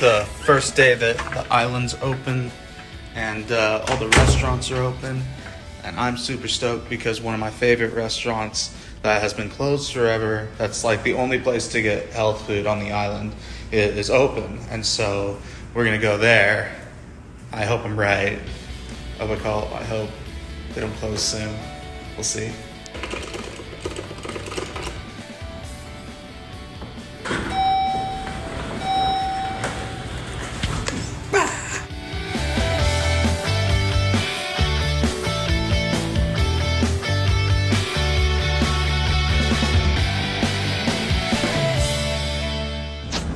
the first day that the island's open and all the restaurants are open, and I'm super stoked because one of my favorite restaurants that has been closed forever, that's like the only place to get health food on the island, is open. And so we're gonna go there. I hope I'm right. I hope they don't close soon. We'll see.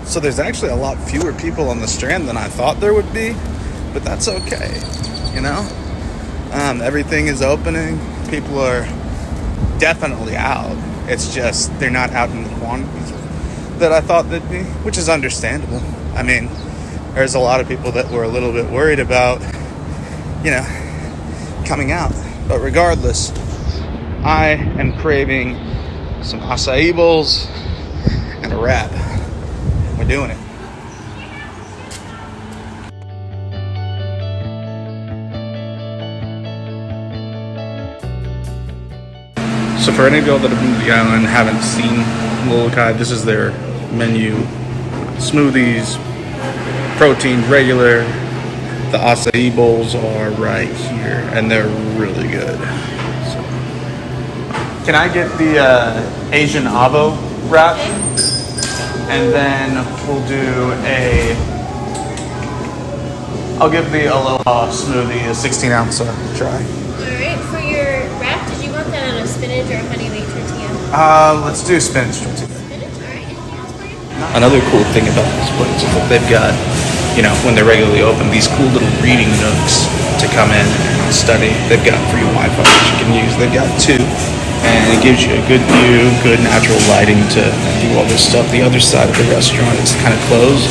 So there's actually a lot fewer people on the Strand than I thought there would be, but that's okay, you know? Everything is opening. People are definitely out. It's just they're not out in the quantities that I thought they'd be, which is understandable. I mean, there's a lot of people that were a little bit worried about, you know, coming out. But regardless, I am craving some acai bowls and a wrap. We're doing it. So for any of y'all that have been to the island and haven't seen Molokai, this is their menu. Smoothies, protein, regular. The acai bowls are right here, and they're really good. So. Can I get the Asian avo wrap? And then we'll do I'll give the Aloha smoothie a 16 ounce try. Alright, for your wrap, did you want that on a spinach or a honey wheat tortilla? Let's do spinach tortilla. Spinach? Alright, anything else for you? Another cool thing about this place is that they've got, you know, when they're regularly open, these cool little reading nooks to come in and study. They've got free Wi-Fi that you can use. They've got 2. And it gives you a good view, good natural lighting to do all this stuff. The other side of the restaurant is kind of closed,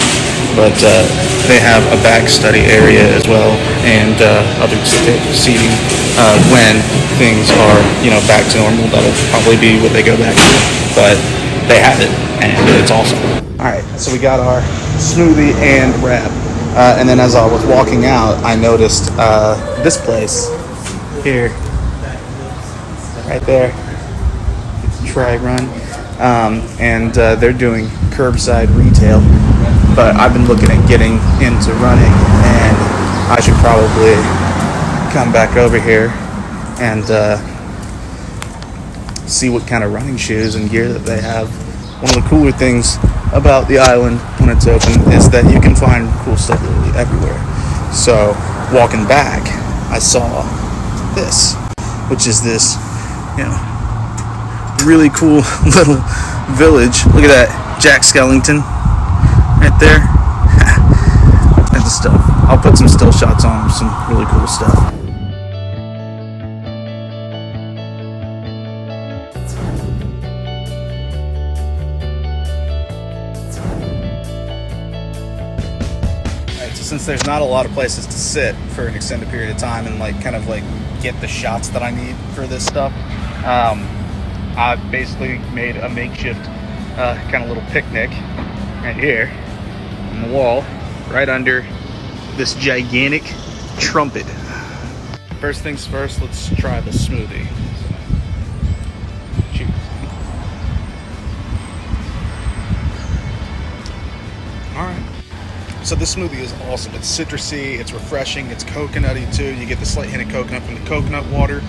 but they have a back study area as well, and other seating when things are, you know, back to normal. That'll probably be what they go back to, but they have it, and it's awesome. All right, so we got our smoothie and wrap, and then as I was walking out, I noticed this place here. Right there, try run, and they're doing curbside retail. But I've been looking at getting into running, and I should probably come back over here and see what kind of running shoes and gear that they have. One of the cooler things about the island when it's open is that you can find cool stuff literally everywhere. So walking back, I saw this, which is this, you know, really cool little village. Look at that, Jack Skellington right there. And the stuff. I'll put some still shots on some really cool stuff. Alright, so since there's not a lot of places to sit for an extended period of time and like kind of like get the shots that I need for this stuff, I basically made a makeshift kind of little picnic right here on the wall, right under this gigantic trumpet. First things first, let's try the smoothie. Cheers. All right. So this smoothie is awesome. It's citrusy, it's refreshing, it's coconutty too. You get the slight hint of coconut from the coconut water.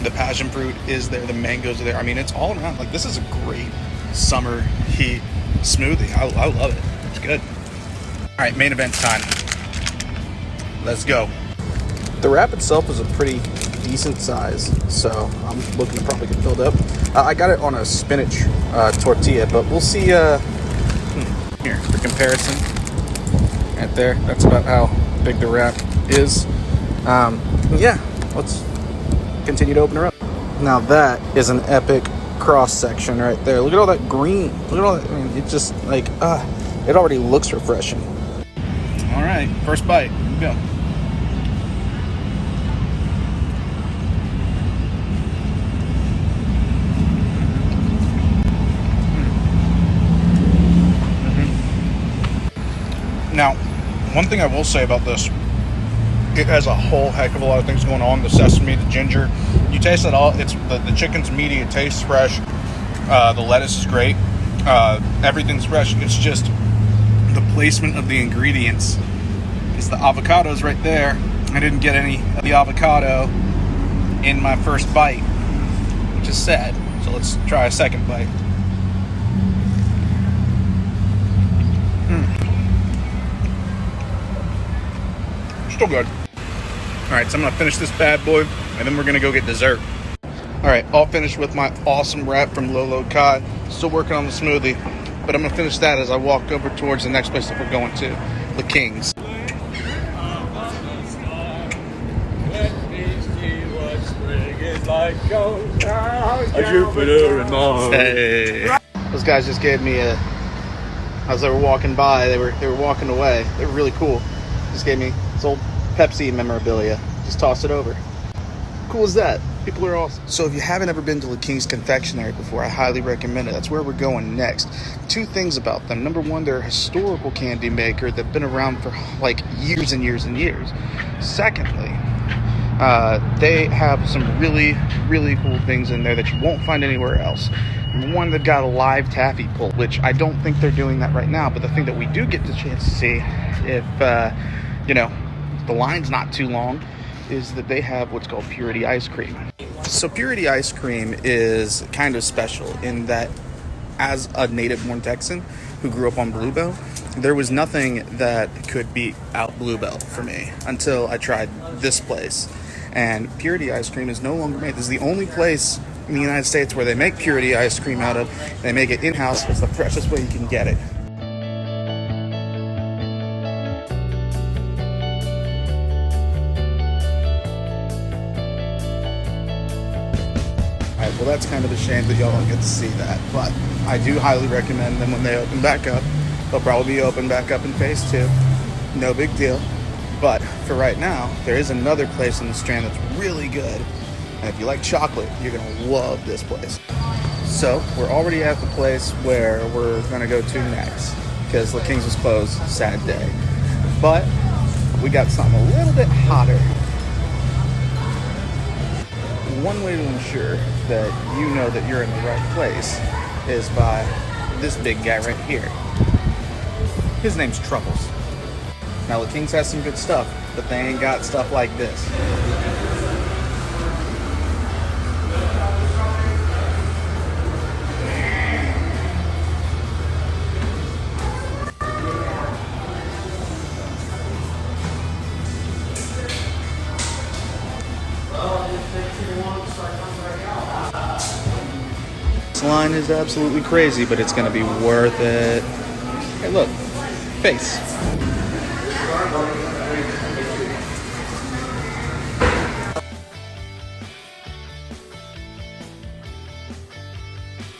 The passion fruit is there, the mangoes are there. I mean, it's all around. Like, this is a great summer heat smoothie. I love it. It's good. All right, main event time. Let's go. The wrap itself is a pretty decent size, so I'm looking to probably get filled up. I got it on a spinach tortilla, but we'll see here for comparison. Right there, that's about how big the wrap is. Yeah, let's continue to open her up. Now that is an epic cross section right there. Look at all that green. Look at all that. I mean, it just like it already looks refreshing. All right, first bite. Here we go. Now, One thing I will say about this, it has a whole heck of a lot of things going on. The sesame, the ginger, you taste it all. It's the chicken's meaty. It tastes fresh. The lettuce is great. Everything's fresh. It's just the placement of the ingredients. It's the avocados right there. I didn't get any of the avocado in my first bite, which is sad. So let's try a second bite. Still good. All right, so I'm gonna finish this bad boy, and then we're gonna go get dessert. All right, all finished with my awesome wrap from Lolo Cod. Still working on the smoothie, but I'm gonna finish that as I walk over towards the next place that we're going to, the King's. A Jupiter in Mars. Hey. Those guys just gave me a, as they were walking by, they were walking away. They were really cool. Just gave me this old Pepsi memorabilia. Just tossed it over. Cool as that. People are awesome. So if you haven't ever been to the King's Confectionery before, I highly recommend it. That's where we're going next. Two things about them. Number one, they're a historical candy maker that's been around for like years and years and years. Secondly, they have some really, really cool things in there that you won't find anywhere else. Number one, they've got a live taffy pull, which I don't think they're doing that right now. But the thing that we do get the chance to see, if the line's not too long, is that they have what's called Purity Ice Cream. So Purity Ice Cream is kind of special in that, as a native-born Texan who grew up on Bluebell, there was nothing that could beat out Bluebell for me until I tried this place. And Purity Ice Cream is no longer made. This is the only place in the United States where they make Purity Ice Cream out of. They make it in-house. It's the freshest way you can get it. Well, that's kind of a shame that y'all don't get to see that, but I do highly recommend them when they open back up. They'll probably be open back up in phase 2. No big deal. But for right now, there is another place in the Strand that's really good. And if you like chocolate, you're going to love this place. So we're already at the place where we're going to go to next, because the King's was closed, sad day. But we got something a little bit hotter. One way to ensure that you know that you're in the right place is by this big guy right here. His name's Truffles. Now, the King's has some good stuff, but they ain't got stuff like this. This line is absolutely crazy, but it's going to be worth it. Hey, look. Face.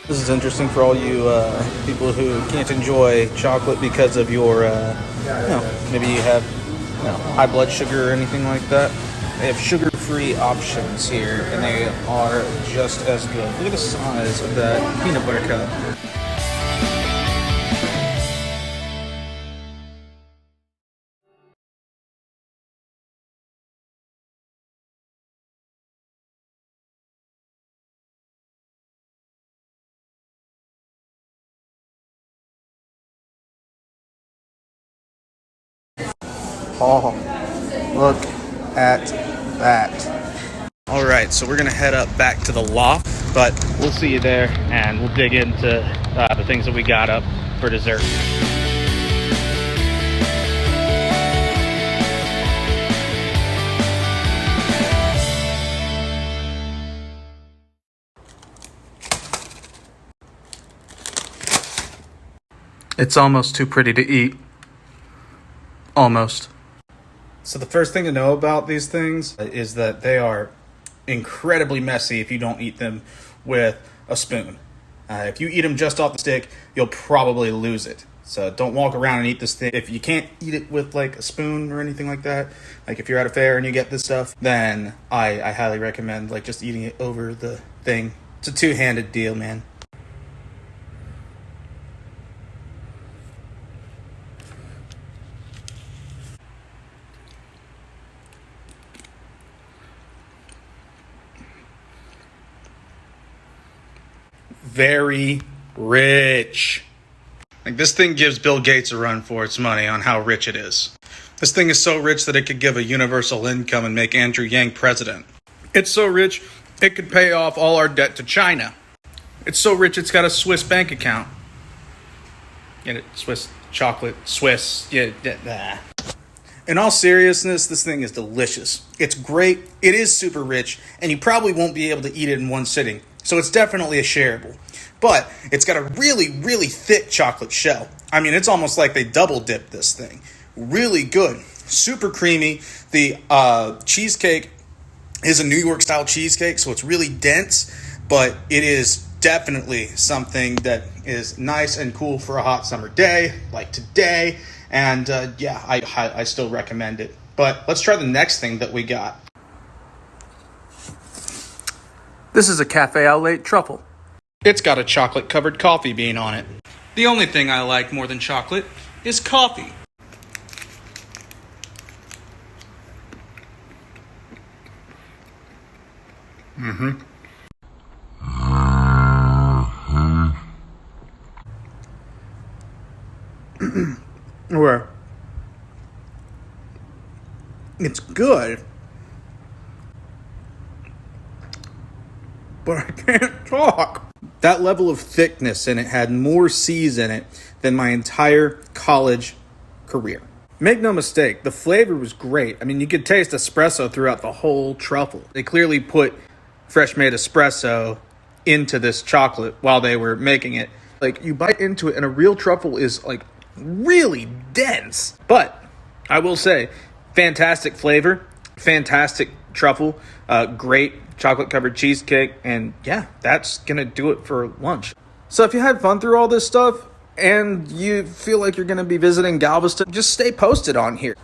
This is interesting for all you people who can't enjoy chocolate because of your, maybe you have high blood sugar or anything like that. They have sugar-free options here, and they are just as good. Look at the size of that peanut butter cup. Oh, look at that. All right, so we're gonna head up back to the loft, but we'll see you there, and we'll dig into the things that we got up for dessert. It's almost too pretty to eat. Almost. So the first thing to know about these things is that they are incredibly messy if you don't eat them with a spoon. If you eat them just off the stick, you'll probably lose it. So don't walk around and eat this thing. If you can't eat it with like a spoon or anything like that, like if you're at a fair and you get this stuff, then I highly recommend like just eating it over the thing. It's a two-handed deal, man. very rich. Like, this thing gives Bill Gates a run for its money on how rich it is. This thing is so rich that it could give a universal income and make Andrew Yang president. It's so rich, it could pay off all our debt to China. It's so rich, it's got a Swiss bank account. Get it? Swiss chocolate, Swiss. Yeah. In all seriousness, this thing is delicious. It's great, it is super rich, and you probably won't be able to eat it in one sitting. So it's definitely a shareable. But it's got a really, really thick chocolate shell. I mean, it's almost like they double dipped this thing. Really good. Super creamy. The cheesecake is a New York style cheesecake, so it's really dense, but it is definitely something that is nice and cool for a hot summer day, like today. And I still recommend it. But let's try the next thing that we got. This is a cafe au lait truffle. It's got a chocolate-covered coffee bean on it. The only thing I like more than chocolate is coffee. Where it's good, but I can't talk. That level of thickness in it had more C's in it than my entire college career. Make no mistake, the flavor was great. I mean, you could taste espresso throughout the whole truffle. They clearly put fresh made espresso into this chocolate while they were making it. Like, you bite into it and a real truffle is like really dense. But I will say, fantastic flavor, fantastic truffle, great chocolate covered cheesecake, and yeah, that's gonna do it for lunch. So if you had fun through all this stuff and you feel like you're gonna be visiting Galveston, just stay posted on here.